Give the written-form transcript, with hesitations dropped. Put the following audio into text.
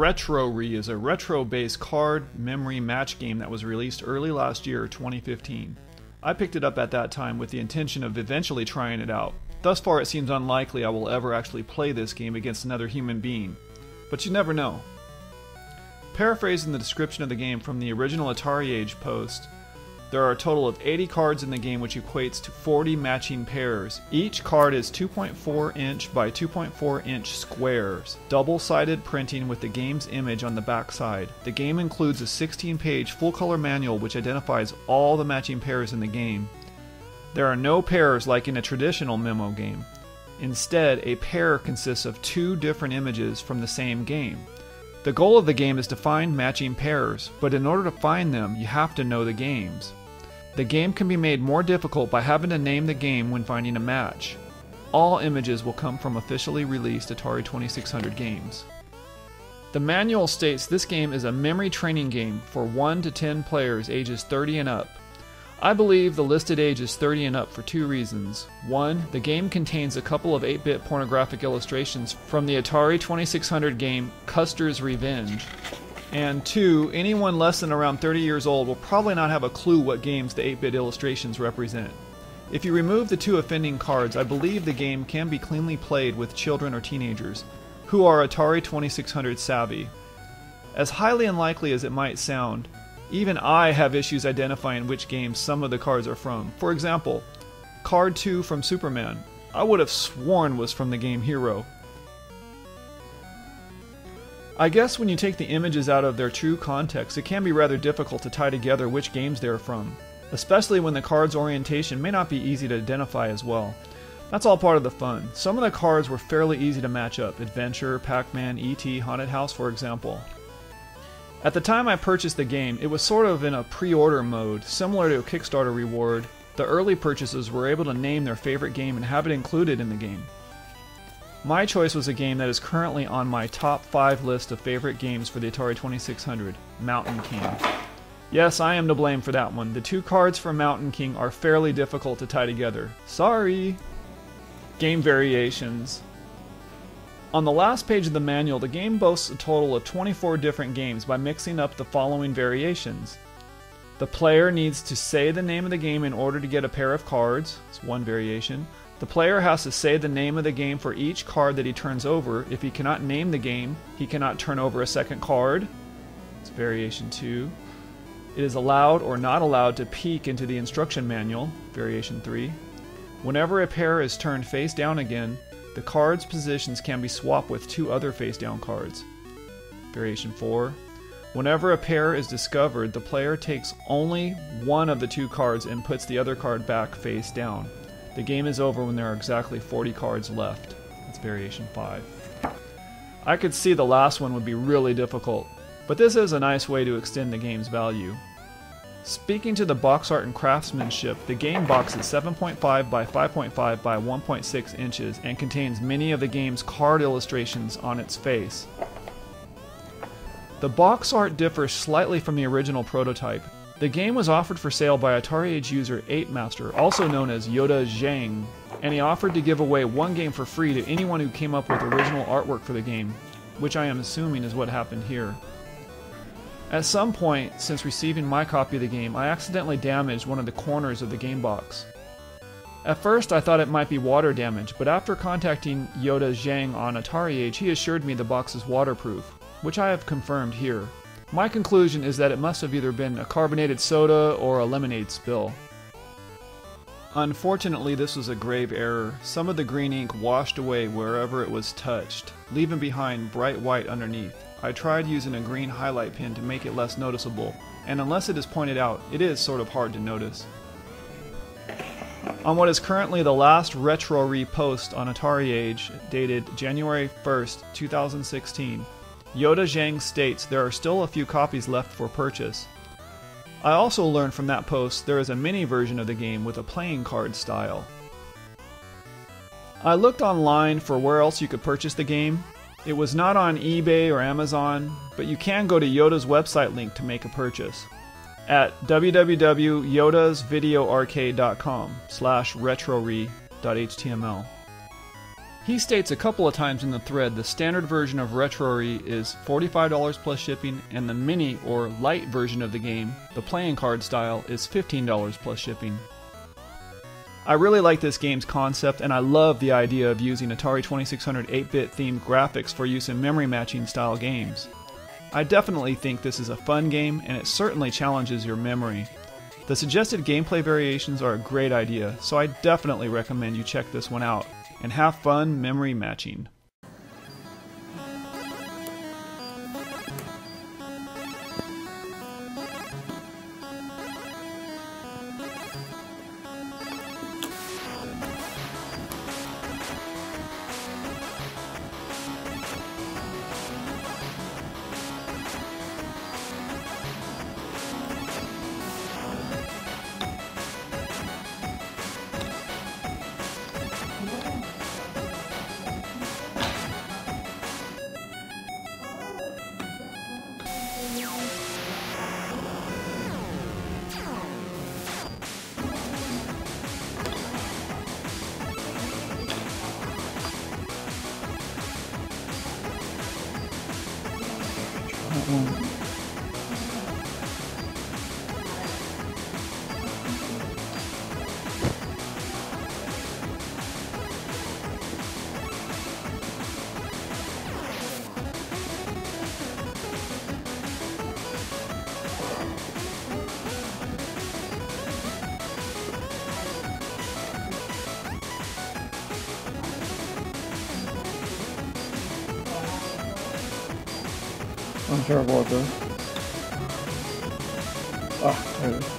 RetroRe is a retro-based card memory match game that was released early last year, 2015. I picked it up at that time with the intention of eventually trying it out. Thus far, it seems unlikely I will ever actually play this game against another human being, but you never know. Paraphrasing the description of the game from the original Atari Age post, there are a total of 80 cards in the game, which equates to 40 matching pairs. Each card is 2.4 inch by 2.4 inch squares, double-sided printing with the game's image on the back side. The game includes a 16-page full-color manual which identifies all the matching pairs in the game. There are no pairs like in a traditional Memo game. Instead, a pair consists of two different images from the same game. The goal of the game is to find matching pairs, but in order to find them, you have to know the games. The game can be made more difficult by having to name the game when finding a match. All images will come from officially released Atari 2600 games. The manual states this game is a memory training game for 1 to 10 players ages 30 and up. I believe the listed age is 30 and up for two reasons. One, the game contains a couple of 8-bit pornographic illustrations from the Atari 2600 game Custer's Revenge. And two, anyone less than around 30 years old will probably not have a clue what games the 8-bit illustrations represent. If you remove the two offending cards, I believe the game can be cleanly played with children or teenagers who are Atari 2600 savvy. As highly unlikely as it might sound, even I have issues identifying which games some of the cards are from. For example, card 2 from Superman, I would have sworn was from the game Hero. I guess when you take the images out of their true context, it can be rather difficult to tie together which games they are from, especially when the card's orientation may not be easy to identify as well. That's all part of the fun. Some of the cards were fairly easy to match up, Adventure, Pac-Man, E.T., Haunted House for example. At the time I purchased the game, it was sort of in a pre-order mode, similar to a Kickstarter reward. The early purchasers were able to name their favorite game and have it included in the game. My choice was a game that is currently on my top 5 list of favorite games for the Atari 2600, Mountain King. Yes, I am to blame for that one. The two cards for Mountain King are fairly difficult to tie together. Sorry! Game variations. On the last page of the manual, the game boasts a total of 24 different games by mixing up the following variations. The player needs to say the name of the game in order to get a pair of cards. It's one variation. The player has to say the name of the game for each card that he turns over. If he cannot name the game, he cannot turn over a second card. It's variation 2. It is allowed or not allowed to peek into the instruction manual. Variation 3. Whenever a pair is turned face down again, the card's positions can be swapped with two other face down cards. Variation 4. Whenever a pair is discovered, the player takes only one of the two cards and puts the other card back face down. The game is over when there are exactly 40 cards left. That's variation 5. I could see the last one would be really difficult, but this is a nice way to extend the game's value. Speaking to the box art and craftsmanship, the game box is 7.5 by 5.5 by 1.6 inches and contains many of the game's card illustrations on its face. The box art differs slightly from the original prototype. The game was offered for sale by Atari Age user 8master, also known as Yoda Zhang, and he offered to give away one game for free to anyone who came up with original artwork for the game, which I am assuming is what happened here. At some point since receiving my copy of the game, I accidentally damaged one of the corners of the game box. At first I thought it might be water damage, but after contacting Yoda Zhang on Atari Age, he assured me the box is waterproof, which I have confirmed here. My conclusion is that it must have either been a carbonated soda or a lemonade spill. Unfortunately, this was a grave error. Some of the green ink washed away wherever it was touched, leaving behind bright white underneath. I tried using a green highlight pen to make it less noticeable, and unless it is pointed out, it is sort of hard to notice. On what is currently the last RetroRe post on Atari Age, dated January 1st, 2016, Yoda Zhang states there are still a few copies left for purchase. I also learned from that post there is a mini version of the game with a playing card style. I looked online for where else you could purchase the game. It was not on eBay or Amazon, but you can go to Yoda's website link to make a purchase at www.yodasvideoarcade.com/retrore.html. He states a couple of times in the thread the standard version of Retrory is $45 plus shipping, and the mini or light version of the game, the playing card style, is $15 plus shipping. I really like this game's concept, and I love the idea of using Atari 2600 8-bit themed graphics for use in memory matching style games. I definitely think this is a fun game, and it certainly challenges your memory. The suggested gameplay variations are a great idea, so I definitely recommend you check this one out and have fun memory matching. I'm terrible at this. Ah, there it is.